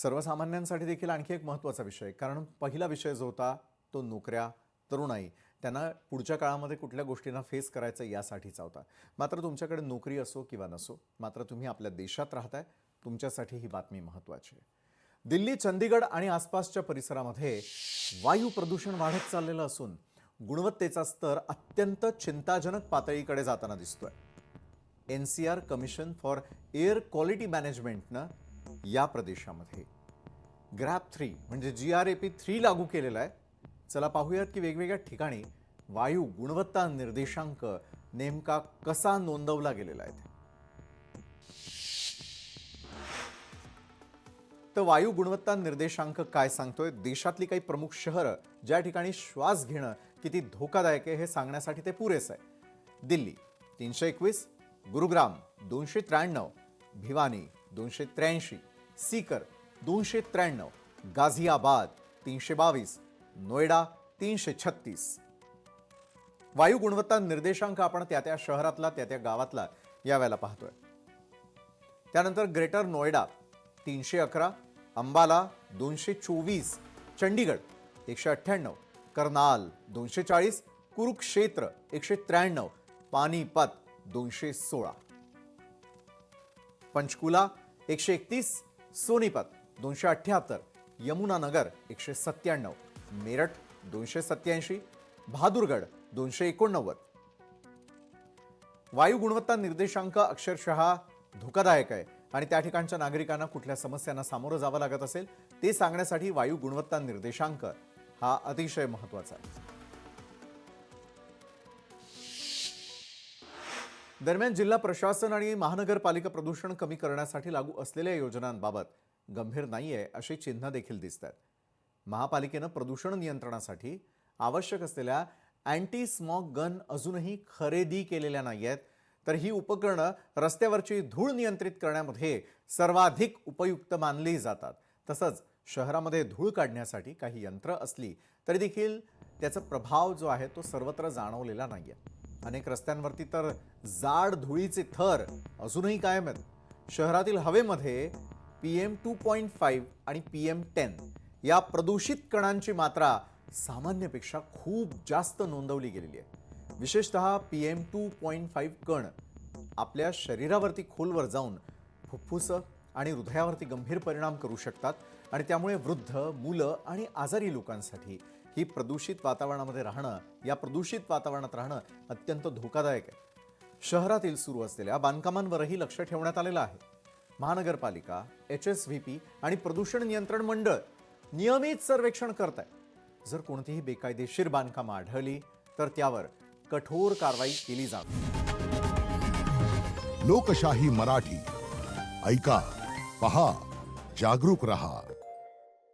सर्वसामान्यांसाठी देखील आणखी एक महत्त्वाचा विषय, कारण पहिला विषय जो होता तो नोकऱ्या, तरुणाई, त्यांना पुढच्या काळामध्ये कुठल्या गोष्टींना फेस करायचं यासाठीचा होता. मात्र तुमच्याकडे नोकरी असो किंवा नसो, मात्र तुम्ही आपल्या देशात राहताय, तुमच्यासाठी ही बातमी महत्त्वाची आहे. दिल्ली, चंदीगड आणि आसपासच्या परिसरामध्ये वायू प्रदूषण वाढत चाललेलं असून गुणवत्तेचा स्तर अत्यंत चिंताजनक पातळीकडे जाताना दिसतोय. NCR commission for air quality मॅनेजमेंटनं या प्रदेशामध्ये GRAP-3 म्हणजे GRAP-3 लागू केलेला आहे. चला पाहूयात की वेगवेगळ्या ठिकाणी वायू गुणवत्ता निर्देशांक नेमका कसा नोंदवला गेलेला आहे. तर वायू गुणवत्ता निर्देशांक काय सांगतोय? देशातली काही प्रमुख शहरं ज्या ठिकाणी श्वास घेणं किती धोकादायक आहे हे सांगण्यासाठी ते पुरेसं आहे. दिल्ली 321, गुरुग्राम 293, भिवानी 283, सीकर 293, गाझियाबाद 322, नोएडा 336. वायू गुणवत्ता निर्देशांक आपण त्या शहरातला त्या गावातला यावेळेला पाहतोय. त्यानंतर ग्रेटर नोएडा 311, अंबाला 224, चंडीगड 198, करनाल 240, कुरुक्षेत्र 193, पानीपत 216, पंचकुला 131, सोनीपत 278, यमुनानगर 197, मेरठ 287, बहादुरगड 289. वायू गुणवत्ता निर्देशांक अक्षरशः धोकादायक आहे आणि त्या ठिकाणच्या नागरिकांना कुठल्या समस्यांना सामोरं जावं लागत असेल ते सांगण्यासाठी वायू गुणवत्ता निर्देशांक हा अतिशय महत्त्वाचा आहे. दरम्यान जिल्हा प्रशासन आणि महानगरपालिका प्रदूषण कमी करण्यासाठी लागू असलेल्या योजनांबाबत गंभीर नाहीये अशी चिन्ह देखील दिसतात. महापालिकेनं प्रदूषण नियंत्रणासाठी आवश्यक असलेल्या अँटी स्मॉग गन अजूनही खरेदी केलेल्या नाहीयेत. तर ही उपकरणं रस्त्यावरची धूळ नियंत्रित करण्यामध्ये सर्वाधिक उपयुक्त मानली जातात. तसंच शहरामध्ये धूळ काढण्यासाठी काही यंत्र असली तरी देखील त्याचा प्रभाव जो आहे तो सर्वत्र जाणवलेला नाहीये. अनेक रस्त्यांवरती तर जाड धुळीचे थर अजूनही कायम आहेत. शहरातील हवेमध्ये PM 2.5 आणि PM10 या प्रदूषित कणांची मात्रा सामान्यपेक्षा खूप जास्त नोंदवली गेलेली आहे. विशेषतः PM 2.5 कण आपल्या शरीरावरती खोलवर जाऊन फुफ्फुसं आणि हृदयावरती गंभीर परिणाम करू शकतात आणि त्यामुळे वृद्ध, मुलं आणि आजारी लोकांसाठी ही प्रदूषित वातावरणामध्ये राहणं, या प्रदूषित वातावरणात राहणं अत्यंत धोकादायक आहे. शहरातील सुरू असलेल्या बांधकामांवरही लक्ष ठेवण्यात आलेलं आहे. महानगरपालिका, HSVP आणि प्रदूषण नियंत्रण मंडळ नियमित सर्वेक्षण करत आहे. जर कोणतीही बेकायदेशीर बांधकामं आढळली तर त्यावर कठोर कारवाई केली जाईल. लोकशाही मराठी ऐका, पहा, जागरूक रहा.